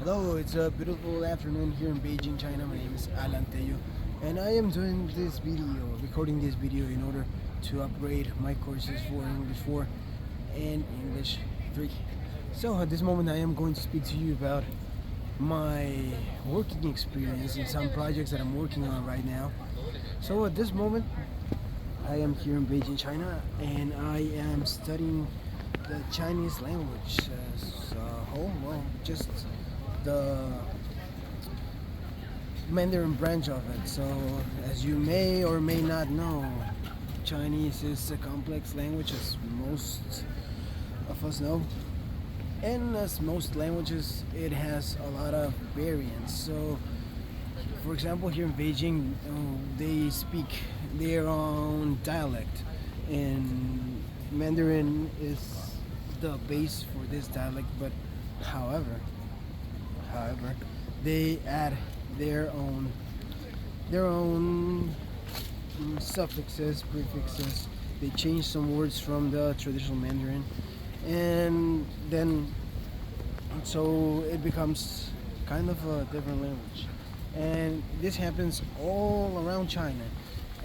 Hello, it's a beautiful afternoon here in Beijing, China. My name is Alan Teyo, and I am doing this video, recording this video in order to upgrade my courses for English 4 and English 3. So at this moment I am going to speak to you about my working experience and some projects that I'm working on right now. So at this moment I am here in Beijing, China, and I am studying the Chinese language as a whole. Well, just the Mandarin branch of it. So, as you may or may not know, Chinese is a complex language, as most of us know. And as most languages, it has a lot of variants. So, for example, here in Beijing, they speak their own dialect, and Mandarin is the base for this dialect. But however, however, they add their own their own suffixes, prefixes. They change some words from the traditional Mandarin, and then so it becomes kind of a different language. And this happens all around China.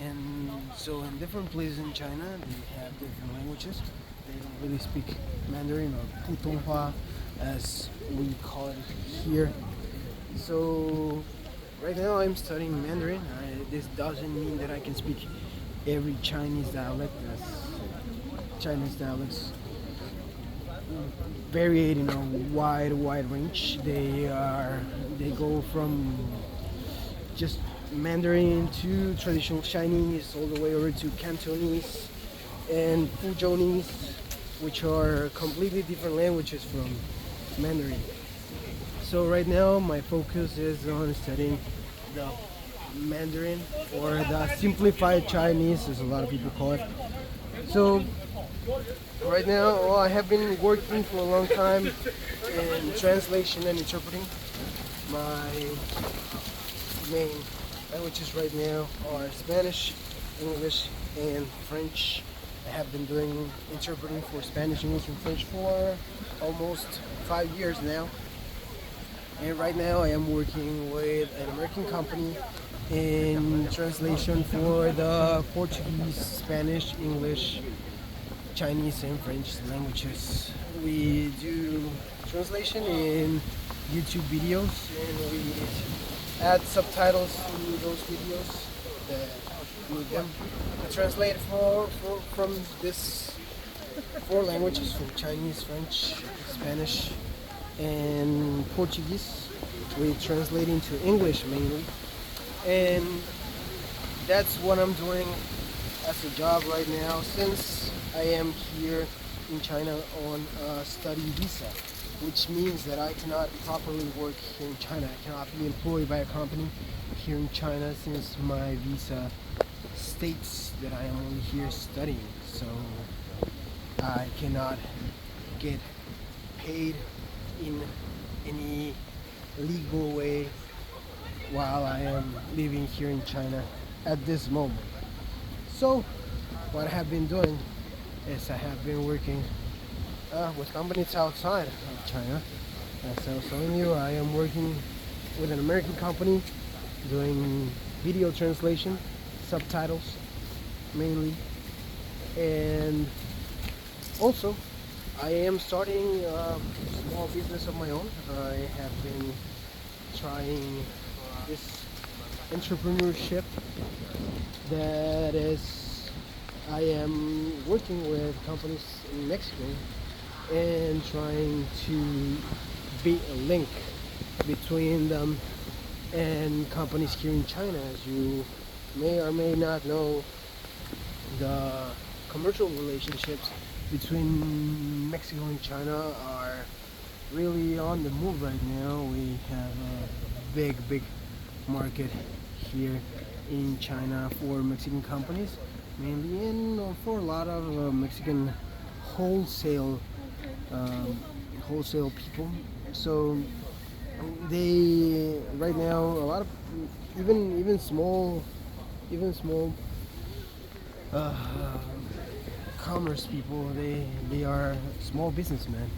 And so in different places in China, they have different languages. They don't really speak Mandarin or Putonghua, as we call it here. So right now I'm studying Mandarin. This doesn't mean that I can speak every Chinese dialect, as Chinese dialects vary in a wide range. They go from just Mandarin to traditional Chinese all the way over to Cantonese and Fujonese, which are completely different languages from Mandarin. So right now my focus is on studying the Mandarin, or the simplified Chinese, as a lot of people call it. So right now, well, I have been working for a long time in translation and interpreting. My main languages right now are Spanish, English, and French. I have been doing interpreting for Spanish, English, and French for almost 5 years now. And right now I am working with an American company in translation for the Portuguese, Spanish, English, Chinese, and French languages. We do translation in YouTube videos, and we add subtitles to those videos that need them. I translate from this four languages, from Chinese, French, Spanish, and Portuguese. We translate into English mainly, and that's what I'm doing as a job right now, since I am here in China on a study visa, which means that I cannot properly work here in China. I cannot be employed by a company here in China, since my visa states that I am only here studying. So I cannot get paid in any legal way while I am living here in China at this moment. So what I have been doing is I have been working with companies outside of China. As I was telling you, I am working with an American company doing video translation, subtitles mainly, and also I am starting a small business of my own. I have been trying this entrepreneurship, that is, I am working with companies in Mexico and trying to be a link between them and companies here in China. As you may or may not know, the commercial relationships between Mexico and China are really on the move right now. We have a big market here in China for Mexican companies, mainly, and for a lot of Mexican wholesale wholesale people. So they right now, a lot of even small uh, commerce people, they are small businessmen.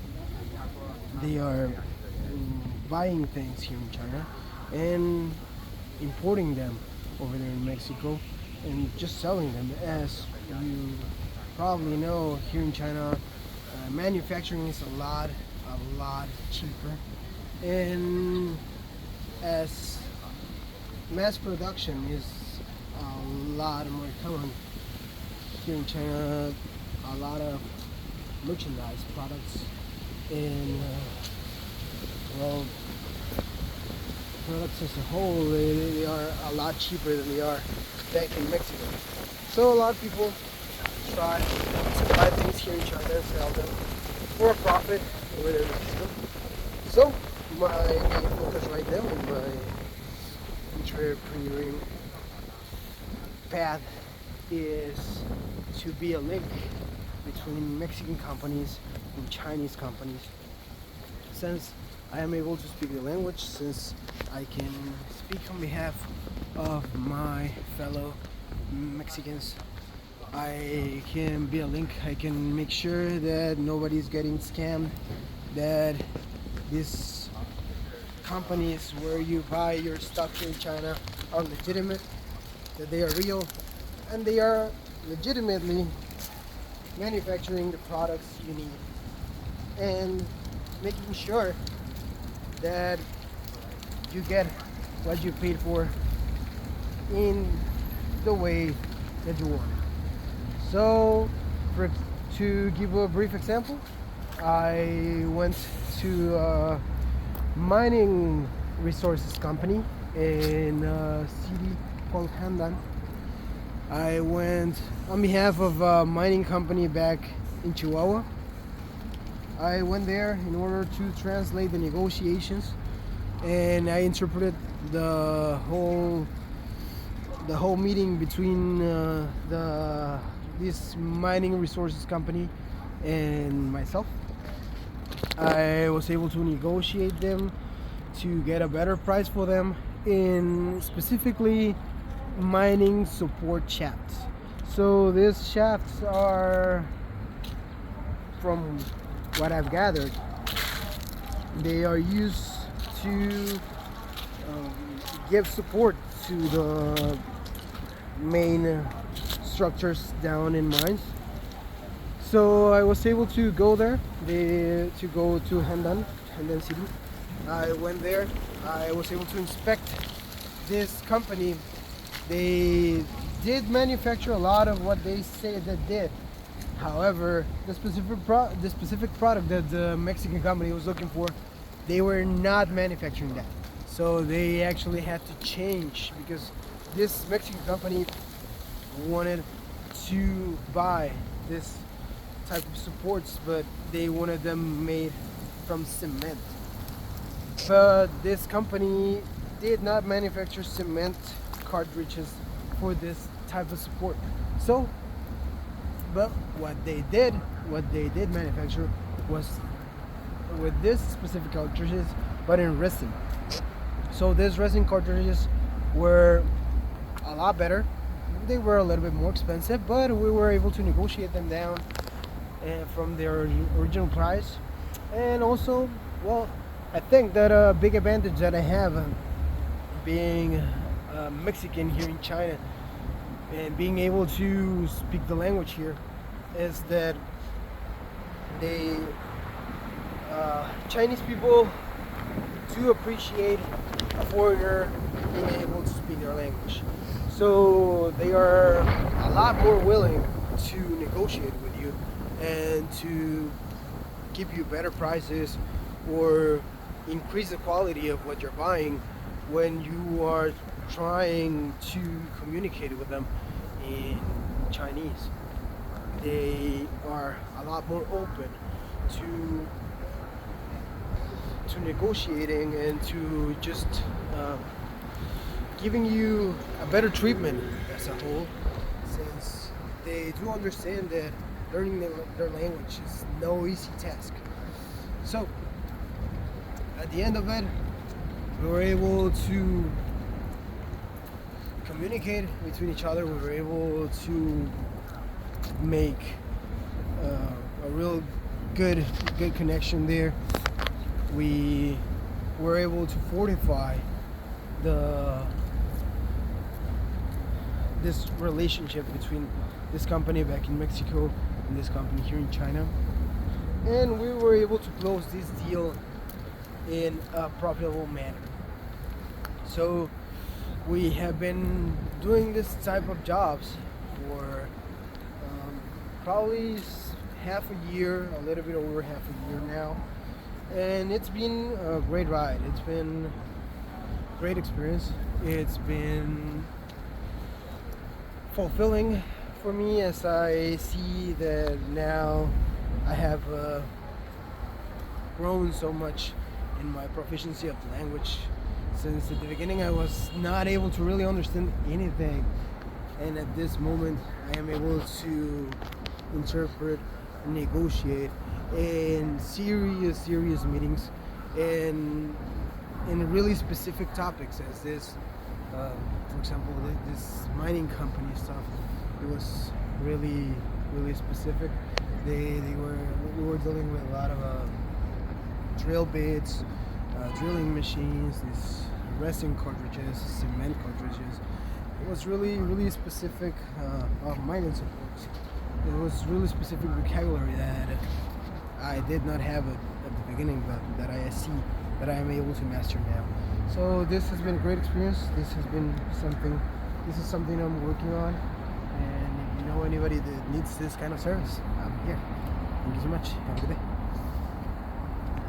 They are buying things here in China and importing them over there in Mexico and just selling them. As you probably know, here in China, manufacturing is a lot cheaper, and as mass production is a lot more common here in China, a lot of merchandise products and well, products as a whole, they are a lot cheaper than they are back in Mexico. So a lot of people try to buy things here in China and sell them for a profit over there in Mexico. So my main focus right now in my entrepreneuring path is to be a link between Mexican companies and Chinese companies. Since I am able to speak the language, since I can speak on behalf of my fellow Mexicans, I can be a link. I can make sure that nobody's getting scammed, that these companies where you buy your stuff in China are legitimate, that they are real, and they are legitimately manufacturing the products you need, and making sure that you get what you paid for in the way that you want. So, to give a brief example, I went to a mining resources company in a city called Handan. I went on behalf of a mining company back in Chihuahua. I went there in order to translate the negotiations, and I interpreted the whole meeting between this mining resources company and myself. I was able to negotiate them to get a better price for them in specifically mining support shafts. So these shafts are, from what I've gathered, they are used to give support to the main structures down in mines. So I was able to go there, to go to Handan City. I went there. I was able to inspect this company. They did manufacture a lot of what they say they did. However, the specific product that the Mexican company was looking for, they were not manufacturing that. So they actually had to change, because this Mexican company wanted to buy this type of supports, but they wanted them made from cement. But this company did not manufacture cement cartridges for this type of support. So, but what they did manufacture was with this specific cartridges, but in resin. So these resin cartridges were a lot better. They were a little bit more expensive, but we were able to negotiate them down from their original price. And also, well, I think that a big advantage that I have being Mexican here in China and being able to speak the language here is that they Chinese people do appreciate a foreigner being able to speak their language. So they are a lot more willing to negotiate with you and to give you better prices or increase the quality of what you're buying when you are trying to communicate with them in Chinese. They are a lot more open to negotiating and to just giving you a better treatment as a whole, since they do understand that learning their language is no easy task. So at the end of it, we were able to communicate between each other. We were able to make a real good connection there. We we're able to fortify the this relationship between this company back in Mexico and this company here in China, and we were able to close this deal in a profitable manner. So we have been doing this type of jobs for probably half a year, a little bit over half a year now, and it's been a great ride. It's been a great experience. It's been fulfilling for me as I see that now I have grown so much in my proficiency of the language. Since at the beginning I was not able to really understand anything, and at this moment I am able to interpret and negotiate in serious meetings and in really specific topics as this for example this mining company stuff. It was really specific. We were dealing with a lot of drill bits, drilling machines, these resin cartridges, cement cartridges. It was really specific mining supports. It was really specific vocabulary that I did not have at the beginning, but that I see that I am able to master now. So this has been a great experience. This is something I'm working on, and if you know anybody that needs this kind of service, I'm here. Thank you so much. Have a good day.